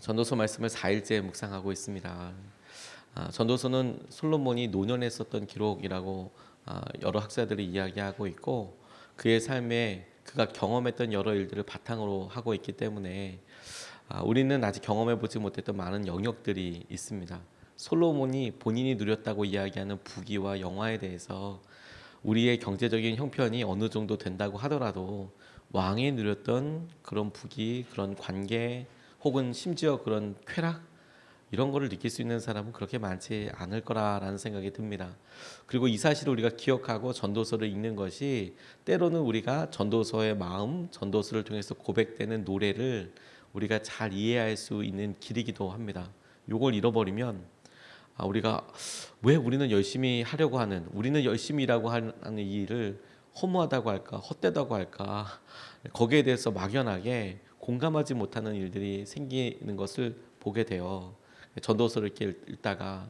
전도서 말씀을 4일째 묵상하고 있습니다. 전도서는 솔로몬이 노년에 썼던 기록이라고 여러 학자들이 이야기하고 있고, 그의 삶에 그가 경험했던 여러 일들을 바탕으로 하고 있기 때문에 우리는 아직 경험해 보지 못했던 많은 영역들이 있습니다. 솔로몬이 본인이 누렸다고 이야기하는 부귀와 영화에 대해서 우리의 경제적인 형편이 어느 정도 된다고 하더라도 왕이 누렸던 그런 부귀, 그런 관계, 혹은 심지어 그런 쾌락, 이런 거를 느낄 수 있는 사람은 그렇게 많지 않을 거라라는 생각이 듭니다. 그리고 이 사실을 우리가 기억하고 전도서를 읽는 것이, 때로는 우리가 전도서의 마음, 전도서를 통해서 고백되는 노래를 우리가 잘 이해할 수 있는 길이기도 합니다. 이걸 잃어버리면 우리가 왜 우리는 열심히 하려고 하는, 우리는 열심히 일하고 하는 이 일을 허무하다고 할까, 헛되다고 할까, 거기에 대해서 막연하게 공감하지 못하는 일들이 생기는 것을 보게 돼요. 전도서를 이렇게 읽다가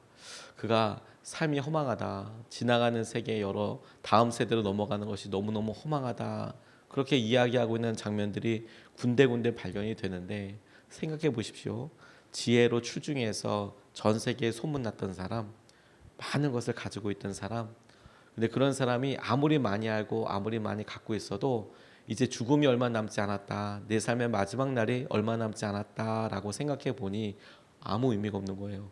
그가 삶이 허망하다, 지나가는 세계 여러 다음 세대로 넘어가는 것이 너무너무 허망하다, 그렇게 이야기하고 있는 장면들이 군데군데 발견이 되는데, 생각해 보십시오. 지혜로 출중해서 전 세계에 소문났던 사람, 많은 것을 가지고 있던 사람, 근데 그런 사람이 아무리 많이 알고 아무리 많이 갖고 있어도 이제 죽음이 얼마 남지 않았다, 내 삶의 마지막 날이 얼마 남지 않았다라고 생각해 보니 아무 의미가 없는 거예요.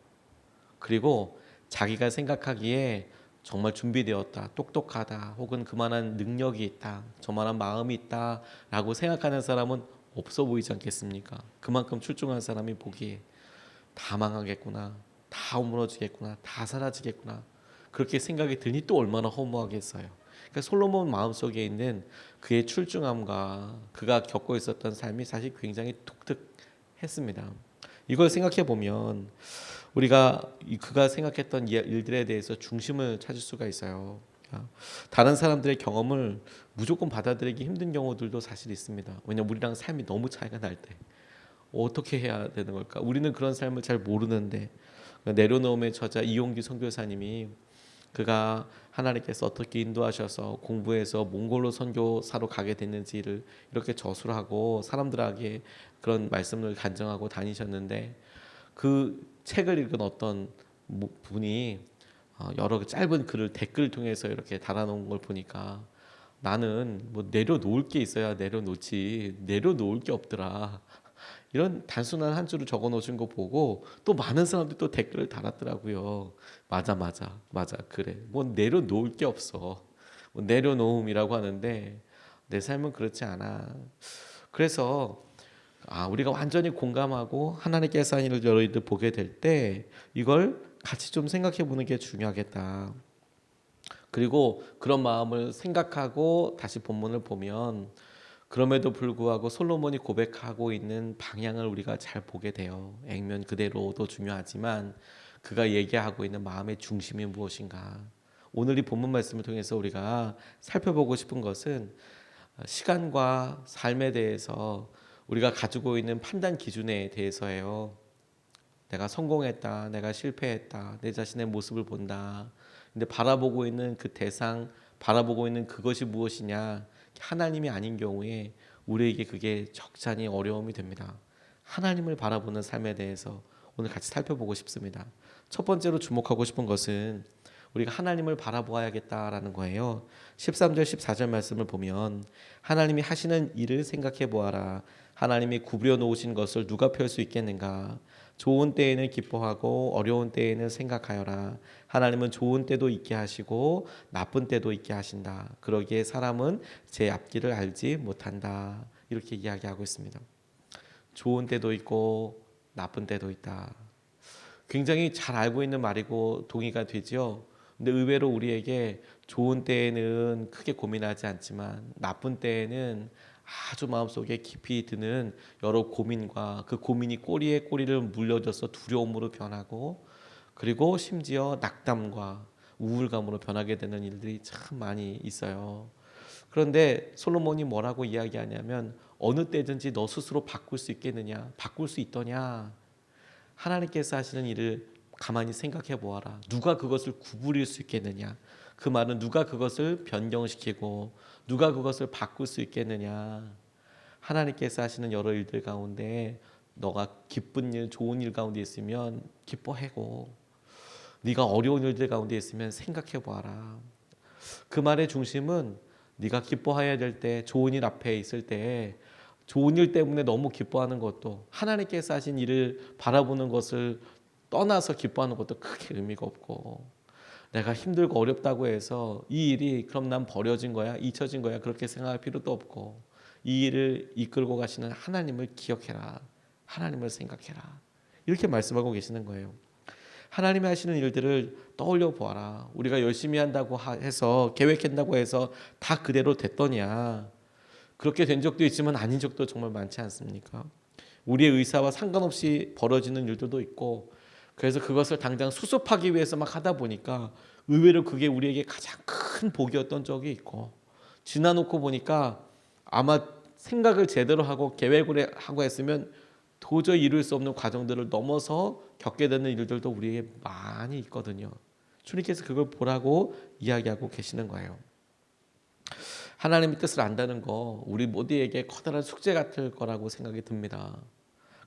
그리고 자기가 생각하기에 정말 준비되었다, 똑똑하다, 혹은 그만한 능력이 있다, 저만한 마음이 있다라고 생각하는 사람은 없어 보이지 않겠습니까? 그만큼 출중한 사람이 보기에 다 망하겠구나, 다 무너지겠구나, 다 사라지겠구나, 그렇게 생각이 드니 또 얼마나 허무하겠어요. 그러니까 솔로몬 마음속에 있는 그의 출중함과 그가 겪고 있었던 삶이 사실 굉장히 독특했습니다. 이걸 생각해 보면 우리가 그가 생각했던 일들에 대해서 중심을 찾을 수가 있어요. 다른 사람들의 경험을 무조건 받아들이기 힘든 경우들도 사실 있습니다. 왜냐하면 우리랑 삶이 너무 차이가 날 때 어떻게 해야 되는 걸까? 우리는 그런 삶을 잘 모르는데, 내려놓음의 저자 이용기 선교사님이 그가 하나님께서 어떻게 인도하셔서 공부해서 몽골로 선교사로 가게 됐는지를 이렇게 저술을 하고 사람들에게 그런 말씀을 간증하고 다니셨는데, 그 책을 읽은 어떤 분이 여러 짧은 글을 댓글 통해서 이렇게 달아놓은 걸 보니까, 나는 뭐 내려놓을 게 있어야 내려놓지 내려놓을 게 없더라, 이런 단순한 한 줄을 적어 놓으신 거 보고 또 많은 사람들이 또 댓글을 달았더라고요. 맞아, 맞아, 맞아, 그래, 뭐 내려놓을 게 없어, 뭐 내려놓음이라고 하는데 내 삶은 그렇지 않아. 그래서 우리가 완전히 공감하고 하나님께서 하는 일을 여러분들 보게 될 때 이걸 같이 좀 생각해 보는 게 중요하겠다. 그리고 그런 마음을 생각하고 다시 본문을 보면, 그럼에도 불구하고 솔로몬이 고백하고 있는 방향을 우리가 잘 보게 돼요. 액면 그대로도 중요하지만 그가 얘기하고 있는 마음의 중심이 무엇인가. 오늘 이 본문 말씀을 통해서 우리가 살펴보고 싶은 것은 시간과 삶에 대해서 우리가 가지고 있는 판단 기준에 대해서예요. 내가 성공했다, 내가 실패했다, 내 자신의 모습을 본다. 근데 바라보고 있는 그 대상, 바라보고 있는 그것이 무엇이냐, 하나님이 아닌 경우에 우리에게 그게 적잖이 어려움이 됩니다. 하나님을 바라보는 삶에 대해서 오늘 같이 살펴보고 싶습니다. 첫 번째로 주목하고 싶은 것은 우리가 하나님을 바라보아야겠다라는 거예요. 13절 14절 말씀을 보면, 하나님이 하시는 일을 생각해 보아라. 하나님이 구부려 놓으신 것을 누가 펼 수 있겠는가. 좋은 때에는 기뻐하고 어려운 때에는 생각하여라. 하나님은 좋은 때도 있게 하시고 나쁜 때도 있게 하신다. 그러기에 사람은 제 앞길을 알지 못한다. 이렇게 이야기하고 있습니다. 좋은 때도 있고 나쁜 때도 있다. 굉장히 잘 알고 있는 말이고 동의가 되죠. 근데 의외로 우리에게 좋은 때에는 크게 고민하지 않지만 나쁜 때에는 아주 마음속에 깊이 드는 여러 고민과 그 고민이 꼬리에 꼬리를 물려줘서 두려움으로 변하고, 그리고 심지어 낙담과 우울감으로 변하게 되는 일들이 참 많이 있어요. 그런데 솔로몬이 뭐라고 이야기하냐면, 어느 때든지 너 스스로 바꿀 수 있겠느냐, 바꿀 수 있더냐. 하나님께서 하시는 일을 가만히 생각해 보아라. 누가 그것을 구부릴 수 있겠느냐. 그 말은 누가 그것을 변경시키고 누가 그것을 바꿀 수 있겠느냐. 하나님께서 하시는 여러 일들 가운데 너가 기쁜 일, 좋은 일 가운데 있으면 기뻐하고 네가 어려운 일들 가운데 있으면 생각해 보아라. 그 말의 중심은 네가 기뻐해야 될 때, 좋은 일 앞에 있을 때 좋은 일 때문에 너무 기뻐하는 것도, 하나님께서 하신 일을 바라보는 것을 떠나서 기뻐하는 것도 크게 의미가 없고, 내가 힘들고 어렵다고 해서 이 일이 그럼 난 버려진 거야, 잊혀진 거야, 그렇게 생각할 필요도 없고, 이 일을 이끌고 가시는 하나님을 기억해라, 하나님을 생각해라, 이렇게 말씀하고 계시는 거예요. 하나님이 하시는 일들을 떠올려 보아라. 우리가 열심히 한다고 해서, 계획한다고 해서 다 그대로 됐더냐. 그렇게 된 적도 있지만 아닌 적도 정말 많지 않습니까? 우리의 의사와 상관없이 벌어지는 일들도 있고, 그래서 그것을 당장 수습하기 위해서 막 하다 보니까 의외로 그게 우리에게 가장 큰 복이었던 적이 있고, 지나놓고 보니까 아마 생각을 제대로 하고 계획을 하고 했으면 도저히 이룰 수 없는 과정들을 넘어서 겪게 되는 일들도 우리에게 많이 있거든요. 주님께서 그걸 보라고 이야기하고 계시는 거예요. 하나님의 뜻을 안다는 거 우리 모두에게 커다란 숙제 같을 거라고 생각이 듭니다.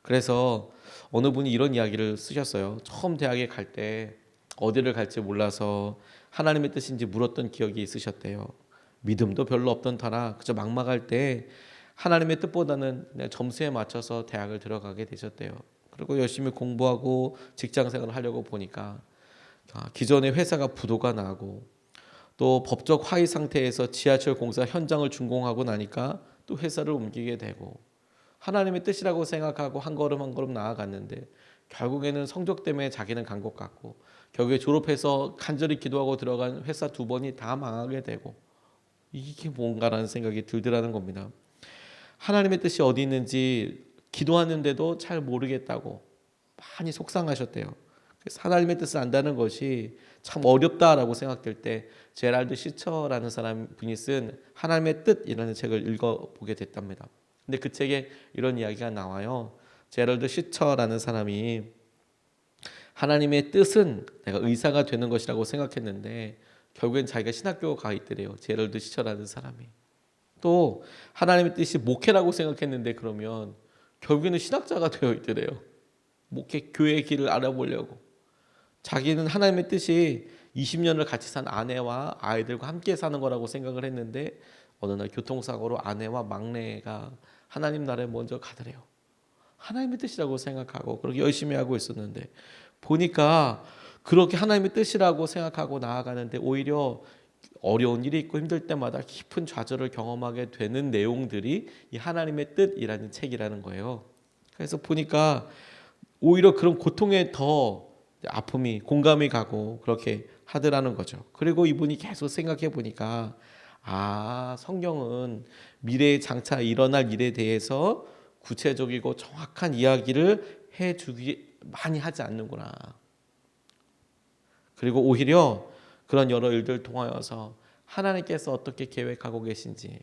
그래서 어느 분이 이런 이야기를 쓰셨어요. 처음 대학에 갈 때 어디를 갈지 몰라서 하나님의 뜻인지 물었던 기억이 있으셨대요. 믿음도 별로 없던 터라 그저 막막할 때 하나님의 뜻보다는 그냥 점수에 맞춰서 대학을 들어가게 되셨대요. 그리고 열심히 공부하고 직장생활을 하려고 보니까 기존의 회사가 부도가 나고, 또 법적 화의 상태에서 지하철 공사 현장을 준공하고 나니까 또 회사를 옮기게 되고, 하나님의 뜻이라고 생각하고 한 걸음 한 걸음 나아갔는데 결국에는 성적 때문에 자기는 간 것 같고, 결국에 졸업해서 간절히 기도하고 들어간 회사 2번이 다 망하게 되고, 이게 뭔가라는 생각이 들더라는 겁니다. 하나님의 뜻이 어디 있는지 기도하는데도 잘 모르겠다고 많이 속상하셨대요. 그래서 하나님의 뜻을 안다는 것이 참 어렵다라고 생각될 때 제랄드 시처라는 분이 쓴 하나님의 뜻이라는 책을 읽어보게 됐답니다. 근데 그 책에 이런 이야기가 나와요. 제럴드 시처라는 사람이 하나님의 뜻은 내가 의사가 되는 것이라고 생각했는데 결국엔 자기가 신학교 가 있더래요. 제럴드 시처라는 사람이. 또 하나님의 뜻이 목회라고 생각했는데 그러면 결국에는 신학자가 되어 있더래요. 목회, 교회의 길을 알아보려고. 자기는 하나님의 뜻이 20년을 같이 산 아내와 아이들과 함께 사는 거라고 생각을 했는데 어느 날 교통사고로 아내와 막내가 하나님 나라에 먼저 가더래요. 하나님의 뜻이라고 생각하고 그렇게 열심히 하고 있었는데 보니까 그렇게 하나님의 뜻이라고 생각하고 나아가는데 오히려 어려운 일이 있고 힘들 때마다 깊은 좌절을 경험하게 되는 내용들이 이 하나님의 뜻이라는 책이라는 거예요. 그래서 보니까 오히려 그런 고통에 더 아픔이 공감이 가고 그렇게 하더라는 거죠. 그리고 이분이 계속 생각해 보니까 성경은 미래에 장차 일어날 일에 대해서 구체적이고 정확한 이야기를 해주기 많이 하지 않는구나. 그리고 오히려 그런 여러 일들 통하여서 하나님께서 어떻게 계획하고 계신지,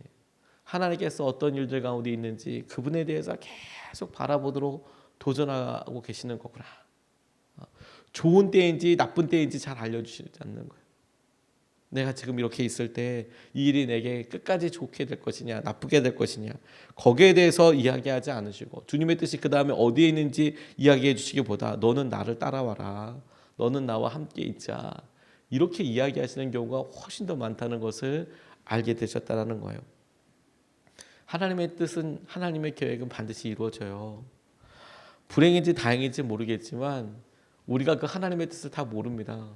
하나님께서 어떤 일들 가운데 있는지 그분에 대해서 계속 바라보도록 도전하고 계시는 거구나. 좋은 때인지 나쁜 때인지 잘 알려주시지 않는 거예요. 내가 지금 이렇게 있을 때 이 일이 내게 끝까지 좋게 될 것이냐 나쁘게 될 것이냐 거기에 대해서 이야기하지 않으시고 주님의 뜻이 그 다음에 어디에 있는지 이야기해 주시기보다 너는 나를 따라와라, 너는 나와 함께 있자, 이렇게 이야기하시는 경우가 훨씬 더 많다는 것을 알게 되셨다는 거예요. 하나님의 뜻은, 하나님의 계획은 반드시 이루어져요. 불행인지 다행인지 모르겠지만 우리가 그 하나님의 뜻을 다 모릅니다.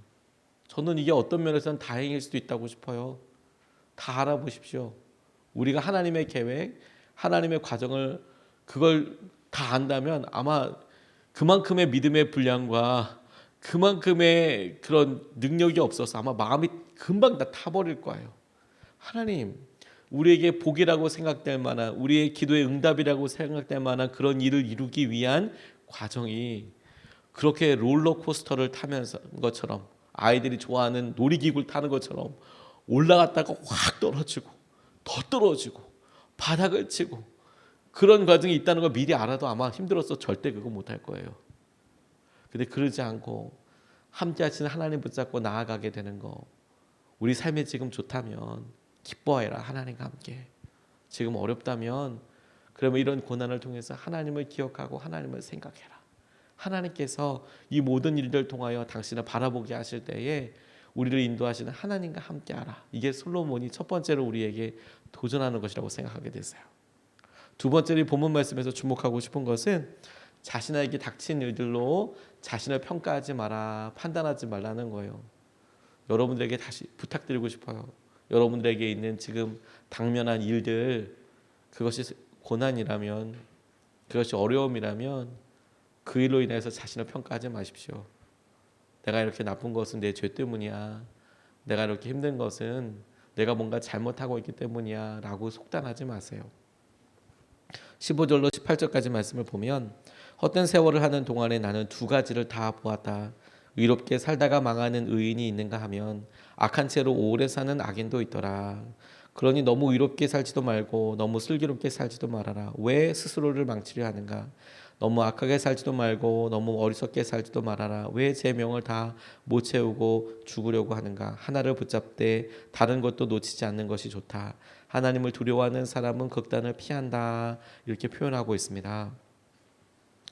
저는 이게 어떤 면에서는 다행일 수도 있다고 싶어요. 다 알아보십시오. 우리가 하나님의 계획, 하나님의 과정을 그걸 다 안다면 아마 그만큼의 믿음의 분량과 그만큼의 그런 능력이 없어서 아마 마음이 금방 다 타버릴 거예요. 하나님, 우리에게 복이라고 생각될 만한, 우리의 기도의 응답이라고 생각될 만한 그런 일을 이루기 위한 과정이 그렇게 롤러코스터를 타면서 것처럼, 아이들이 좋아하는 놀이기구를 타는 것처럼 올라갔다가 확 떨어지고 더 떨어지고 바닥을 치고 그런 과정이 있다는 걸 미리 알아도 아마 힘들어서 절대 그거 못할 거예요. 근데 그러지 않고 함께 하시는 하나님 붙잡고 나아가게 되는 거, 우리 삶이 지금 좋다면 기뻐해라. 하나님과 함께. 지금 어렵다면 그러면 이런 고난을 통해서 하나님을 기억하고 하나님을 생각해라. 하나님께서 이 모든 일들을 통하여 당신을 바라보게 하실 때에 우리를 인도하시는 하나님과 함께하라. 이게 솔로몬이 첫 번째로 우리에게 도전하는 것이라고 생각하게 됐어요. 두 번째로 본문 말씀에서 주목하고 싶은 것은 자신에게 닥친 일들로 자신을 평가하지 마라, 판단하지 말라는 거예요. 여러분들에게 다시 부탁드리고 싶어요. 여러분들에게 있는 지금 당면한 일들, 그것이 고난이라면, 그것이 어려움이라면 그 일로 인해서 자신을 평가하지 마십시오. 내가 이렇게 나쁜 것은 내 죄 때문이야. 내가 이렇게 힘든 것은 내가 뭔가 잘못하고 있기 때문이야 라고 속단하지 마세요. 15절로 18절까지 말씀을 보면 헛된 세월을 하는 동안에 나는 두 가지를 다 보았다. 의롭게 살다가 망하는 의인이 있는가 하면 악한 채로 오래 사는 악인도 있더라. 그러니 너무 의롭게 살지도 말고 너무 슬기롭게 살지도 말아라. 왜 스스로를 망치려 하는가? 너무 악하게 살지도 말고 너무 어리석게 살지도 말아라. 왜 제 명을 다 못 채우고 죽으려고 하는가? 하나를 붙잡되 다른 것도 놓치지 않는 것이 좋다. 하나님을 두려워하는 사람은 극단을 피한다. 이렇게 표현하고 있습니다.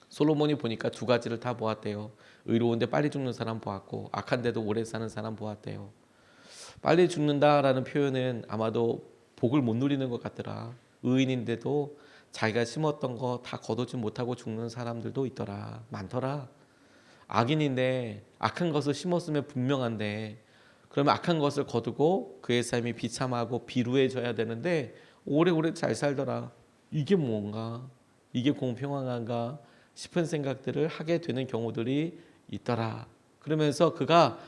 솔로몬이 보니까 두 가지를 다 보았대요. 의로운데 빨리 죽는 사람 보았고 악한데도 오래 사는 사람 보았대요. 빨리 죽는다라는 표현은 아마도 복을 못 누리는 것 같더라. 의인인데도 자기가 심었던 거 다 거두지 못하고 죽는 사람들도 있더라. 많더라. 악인인데 악한 것을 심었으면 분명한데 그러면 악한 것을 거두고 그의 삶이 비참하고 비루해져야 되는데 오래오래 잘 살더라. 이게 뭔가? 이게 공평한가 싶은 생각들을 하게 되는 경우들이 있더라. 그러면서 그가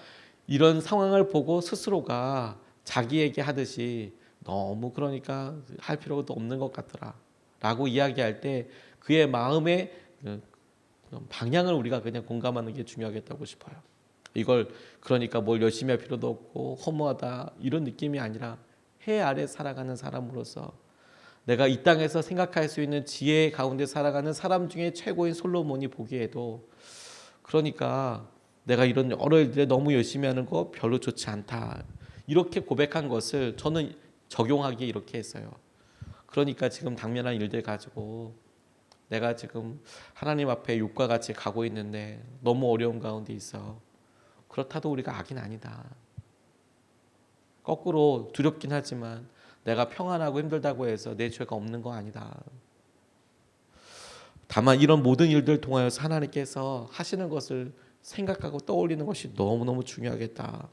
이런 상황을 보고 스스로가 자기에게 하듯이 너무 그러니까 할 필요도 없는 것 같더라 라고 이야기할 때 그의 마음의 방향을 우리가 그냥 공감하는 게 중요하겠다고 싶어요. 이걸 그러니까 뭘 열심히 할 필요도 없고 허무하다 이런 느낌이 아니라 해 아래 살아가는 사람으로서 내가 이 땅에서 생각할 수 있는 지혜 가운데 살아가는 사람 중에 최고인 솔로몬이 보기에도 그러니까 내가 이런 여러 일들에 너무 열심히 하는 거 별로 좋지 않다. 이렇게 고백한 것을 저는 적용하기에 이렇게 했어요. 그러니까 지금 당면한 일들 가지고 내가 지금 하나님 앞에 욕과 같이 가고 있는데 너무 어려운 가운데 있어. 그렇다도 우리가 악인 아니다. 거꾸로 두렵긴 하지만 내가 평안하고 힘들다고 해서 내 죄가 없는 거 아니다. 다만 이런 모든 일들을 통하여서 하나님께서 하시는 것을 생각하고 떠올리는 것이 너무너무 중요하겠다.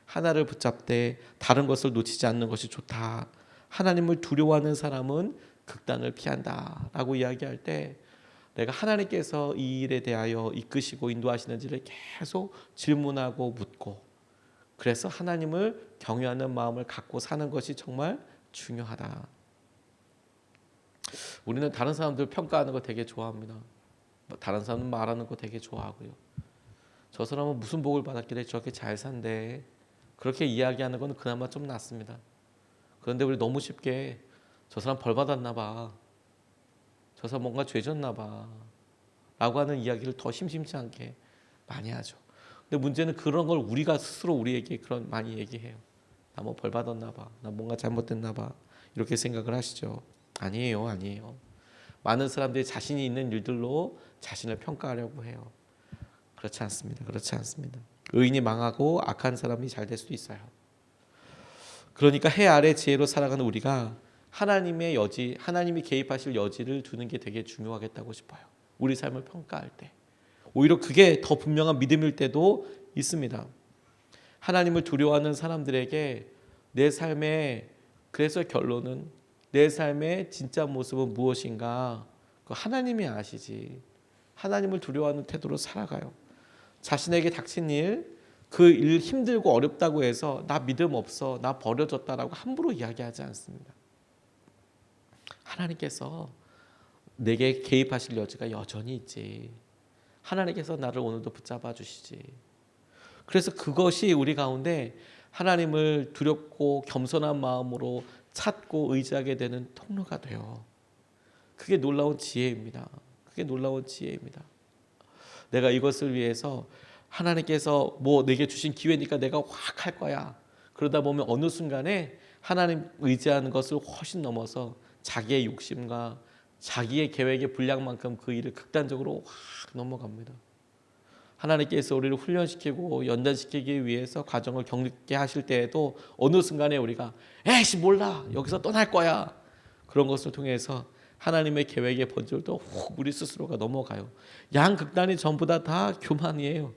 하나를 붙잡되 다른 것을 놓치지 않는 것이 좋다. 하나님을 두려워하는 사람은 극단을 피한다 라고 이야기할 때 내가 하나님께서 이 일에 대하여 이끄시고 인도하시는지를 계속 질문하고 묻고 그래서 하나님을 경외하는 마음을 갖고 사는 것이 정말 중요하다. 우리는 다른 사람들 평가하는 거 되게 좋아합니다. 다른 사람 말하는 거 되게 좋아하고요. 저 사람은 무슨 복을 받았길래 저렇게 잘 산대. 그렇게 이야기하는 건 그나마 좀 낫습니다. 그런데 우리 너무 쉽게 저 사람 벌 받았나 봐. 저 사람 뭔가 죄졌나 봐. 라고 하는 이야기를 더 심심치 않게 많이 하죠. 근데 문제는 그런 걸 우리가 스스로 우리에게 그런 많이 얘기해요. 나 뭐 벌 받았나 봐. 나 뭔가 잘못됐나 봐. 이렇게 생각을 하시죠. 아니에요. 많은 사람들이 자신이 있는 일들로 자신을 평가하려고 해요. 그렇지 않습니다. 의인이 망하고 악한 사람이 잘 될 수도 있어요. 그러니까 해 아래 지혜로 살아가는 우리가 하나님의 여지, 하나님이 개입하실 여지를 두는 게 되게 중요하겠다고 싶어요. 우리 삶을 평가할 때. 오히려 그게 더 분명한 믿음일 때도 있습니다. 하나님을 두려워하는 사람들에게 내 삶의 그래서 결론은 내 삶의 진짜 모습은 무엇인가? 하나님이 아시지. 하나님을 두려워하는 태도로 살아가요. 자신에게 닥친 일, 그 일 힘들고 어렵다고 해서 나 믿음 없어, 나 버려졌다라고 함부로 이야기하지 않습니다. 하나님께서 내게 개입하실 여지가 여전히 있지. 하나님께서 나를 오늘도 붙잡아 주시지. 그래서 그것이 우리 가운데 하나님을 두렵고 겸손한 마음으로 찾고 의지하게 되는 통로가 돼요. 그게 놀라운 지혜입니다. 내가 이것을 위해서 하나님께서 뭐 내게 주신 기회니까 내가 확 할 거야. 그러다 보면 어느 순간에 하나님 의지하는 것을 훨씬 넘어서 자기의 욕심과 자기의 계획의 분량만큼 그 일을 극단적으로 확 넘어갑니다. 하나님께서 우리를 훈련시키고 연단시키기 위해서 과정을 겪게 하실 때에도 어느 순간에 우리가 에이씨 몰라 여기서 떠날 거야 그런 것을 통해서 하나님의 계획의 번절도 훅 우리 스스로가 넘어가요. 양극단이 전부 다 교만이에요.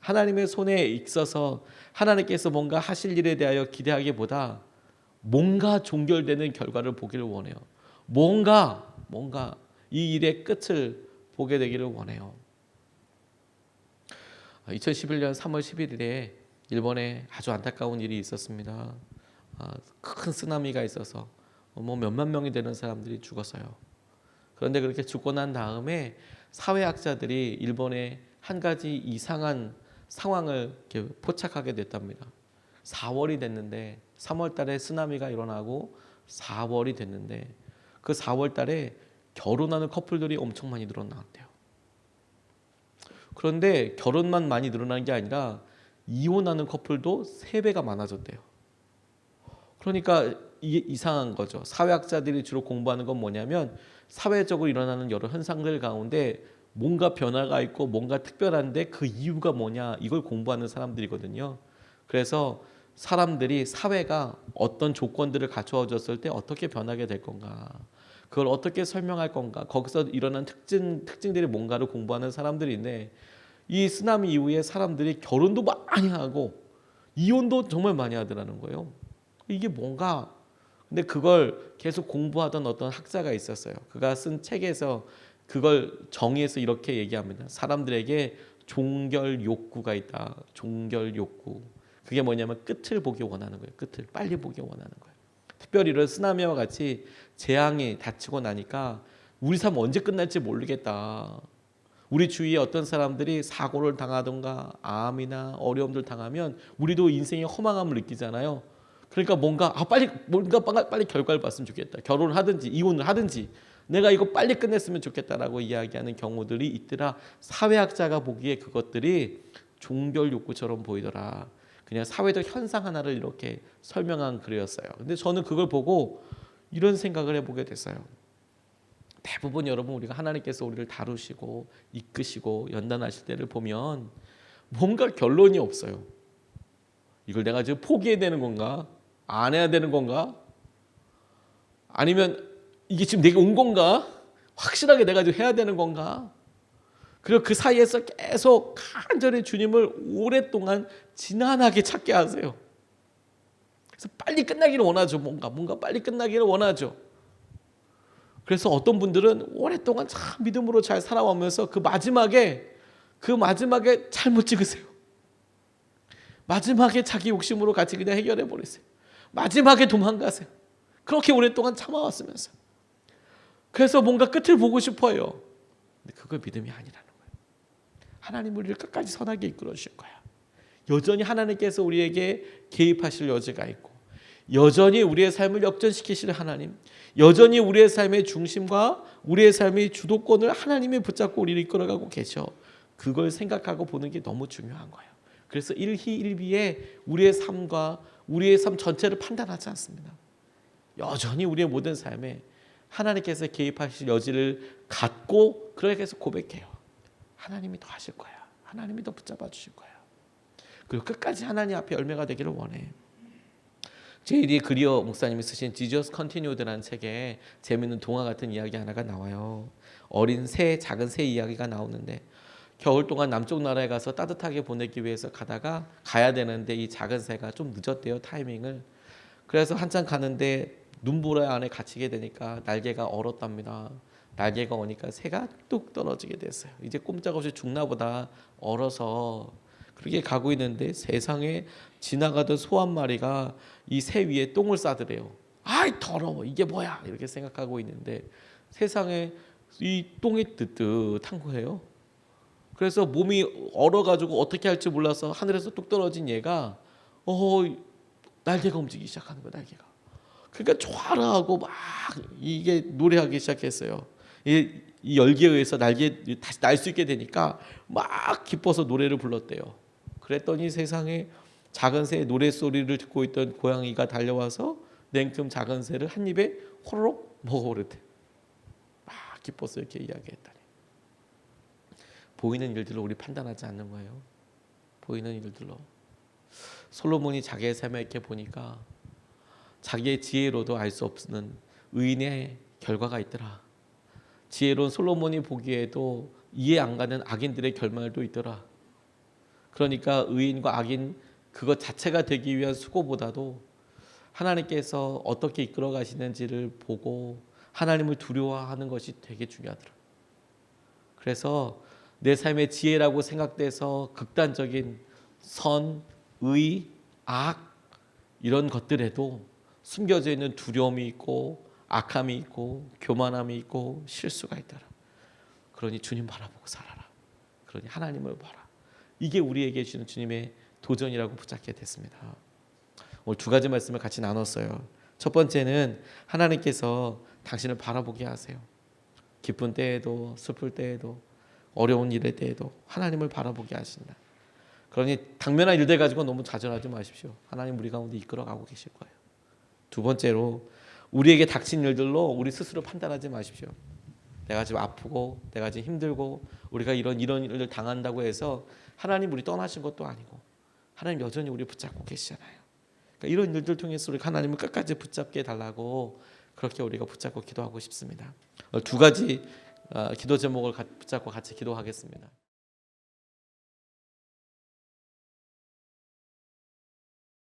하나님의 손에 있어서 하나님께서 뭔가 하실 일에 대하여 기대하기보다 뭔가 종결되는 결과를 보기를 원해요. 뭔가 이 일의 끝을 보게 되기를 원해요. 2011년 3월 11일에 일본에 아주 안타까운 일이 있었습니다. 큰 쓰나미가 있어서 몇만 명이 되는 사람들이 죽었어요. 그런데 그렇게 죽고 난 다음에 사회학자들이 일본의 한 가지 이상한 상황을 이렇게 포착하게 됐답니다. 4월이 됐는데 3월 달에 쓰나미가 일어나고 4월이 됐는데 그 4월 달에 결혼하는 커플들이 엄청 많이 늘어났대요. 그런데 결혼만 많이 늘어난 게 아니라 이혼하는 커플도 3배가 많아졌대요. 그러니까 이게 이상한 거죠. 사회학자들이 주로 공부하는 건 뭐냐면 사회적으로 일어나는 여러 현상들 가운데 뭔가 변화가 있고 뭔가 특별한데 그 이유가 뭐냐 이걸 공부하는 사람들이거든요. 그래서 사람들이 사회가 어떤 조건들을 갖추어졌을 때 어떻게 변하게 될 건가 그걸 어떻게 설명할 건가 거기서 일어난 특징들이 뭔가를 공부하는 사람들인데 이 쓰나미 이후에 사람들이 결혼도 많이 하고 이혼도 정말 많이 하더라는 거예요. 이게 뭔가 근데 그걸 계속 공부하던 어떤 학자가 있었어요. 그가 쓴 책에서 그걸 정의해서 이렇게 얘기합니다. 사람들에게 종결 욕구가 있다. 종결 욕구. 그게 뭐냐면 끝을 보기 원하는 거예요. 끝을 빨리 보기 원하는 거예요. 특별히 이런 쓰나미와 같이 재앙이 닥치고 나니까 우리 삶 언제 끝날지 모르겠다. 우리 주위에 어떤 사람들이 사고를 당하던가 암이나 어려움들 당하면 우리도 인생의 허망함을 느끼잖아요. 그러니까 뭔가 빨리 결과를 봤으면 좋겠다. 결혼을 하든지 이혼을 하든지 내가 이거 빨리 끝냈으면 좋겠다라고 이야기하는 경우들이 있더라. 사회학자가 보기에 그것들이 종결 욕구처럼 보이더라. 그냥 사회적 현상 하나를 이렇게 설명한 글이었어요. 근데 저는 그걸 보고 이런 생각을 해보게 됐어요. 대부분 여러분 우리가 하나님께서 우리를 다루시고 이끄시고 연단하실 때를 보면 뭔가 결론이 없어요. 이걸 내가 지금 포기해야 되는 건가? 안 해야 되는 건가? 아니면 이게 지금 내가 온 건가? 확실하게 내가 지금 해야 되는 건가? 그리고 그 사이에서 계속 간절히 주님을 오랫동안 지난하게 찾게 하세요. 그래서 빨리 끝나기를 원하죠. 뭔가 빨리 끝나기를 원하죠. 그래서 어떤 분들은 오랫동안 참 믿음으로 잘 살아오면서 그 마지막에 잘못 찍으세요. 마지막에 자기 욕심으로 같이 그냥 해결해 버리세요. 마지막에 도망가세요. 그렇게 오랫동안 참아왔으면서. 그래서 뭔가 끝을 보고 싶어요. 근데 그거 믿음이 아니라는 거예요. 하나님 우리를 끝까지 선하게 이끌어 주실 거야. 여전히 하나님께서 우리에게 개입하실 여지가 있고 여전히 우리의 삶을 역전시키실 하나님, 여전히 우리의 삶의 중심과 우리의 삶의 주도권을 하나님이 붙잡고 우리를 이끌어가고 계셔. 그걸 생각하고 보는 게 너무 중요한 거예요. 그래서 일희일비에 우리의 삶과 우리의 삶 전체를 판단하지 않습니다. 여전히 우리의 모든 삶에 하나님께서 개입하실 여지를 갖고 그렇게 해서 고백해요. 하나님이 더 하실 거야. 하나님이 더 붙잡아 주실 거야. 그리고 끝까지 하나님 앞에 열매가 되기를 원해. 제이디 그리어 목사님이 쓰신 Jesus Continued라는 책에 재미있는 동화 같은 이야기 하나가 나와요. 어린 새, 작은 새 이야기가 나오는데 겨울 동안 남쪽 나라에 가서 따뜻하게 보내기 위해서 가야 되는데 이 작은 새가 좀 늦었대요, 타이밍을. 그래서 한참 가는데 눈보라 안에 갇히게 되니까 날개가 얼었답니다. 날개가 오니까 새가 뚝 떨어지게 됐어요. 이제 꼼짝없이 죽나 보다 얼어서 그렇게 가고 있는데 세상에 지나가던 소 한 마리가 이 새 위에 똥을 싸더래요. 아이 더러워 이게 뭐야 이렇게 생각하고 있는데 세상에 이 똥이 뜨뜻한 거예요. 그래서 몸이 얼어가지고 어떻게 할지 몰라서 하늘에서 뚝 떨어진 얘가 날개가 움직이기 시작하는 거야. 날개가. 그러니까 좋아라하고 막 이게 노래하기 시작했어요. 이 열기에 의해서 다시 날 수 있게 되니까 막 기뻐서 노래를 불렀대요. 그랬더니 세상에 작은 새의 노래소리를 듣고 있던 고양이가 달려와서 냉큼 작은 새를 한 입에 호로록 먹어버렸대. 기뻐서 이렇게 이야기했다니. 보이는 일들로 우리 판단하지 않는 거예요. 보이는 일들로. 솔로몬이 자기의 삶을 이렇게 보니까 자기의 지혜로도 알 수 없는 의인의 결과가 있더라. 지혜로운 솔로몬이 보기에도 이해 안 가는 악인들의 결말도 있더라. 그러니까 의인과 악인 그것 자체가 되기 위한 수고보다도 하나님께서 어떻게 이끌어 가시는지를 보고 하나님을 두려워하는 것이 되게 중요하더라. 그래서 내 삶의 지혜라고 생각돼서 극단적인 선, 의, 악 이런 것들에도 숨겨져 있는 두려움이 있고 악함이 있고 교만함이 있고 실수가 있더라. 그러니 주님 바라보고 살아라. 그러니 하나님을 봐라. 이게 우리에게 주는 주님의 도전이라고 붙잡게 됐습니다. 오늘 두 가지 말씀을 같이 나눴어요. 첫 번째는 하나님께서 당신을 바라보게 하세요. 기쁜 때에도 슬플 때에도 어려운 일의 때에도 하나님을 바라보게 하신다. 그러니 당면한 일들 가지고 너무 좌절하지 마십시오. 하나님 우리 가운데 이끌어가고 계실 거예요. 두 번째로 우리에게 닥친 일들로 우리 스스로 판단하지 마십시오. 내가 지금 아프고 내가 지금 힘들고 우리가 이런 일을 당한다고 해서 하나님 우리 떠나신 것도 아니고 하나님 여전히 우리 붙잡고 계시잖아요. 그러니까 이런 일들 통해서 우리 하나님을 끝까지 붙잡게 해달라고 그렇게 우리가 붙잡고 기도하고 싶습니다. 두 가지 기도 제목을 붙잡고 같이 기도하겠습니다.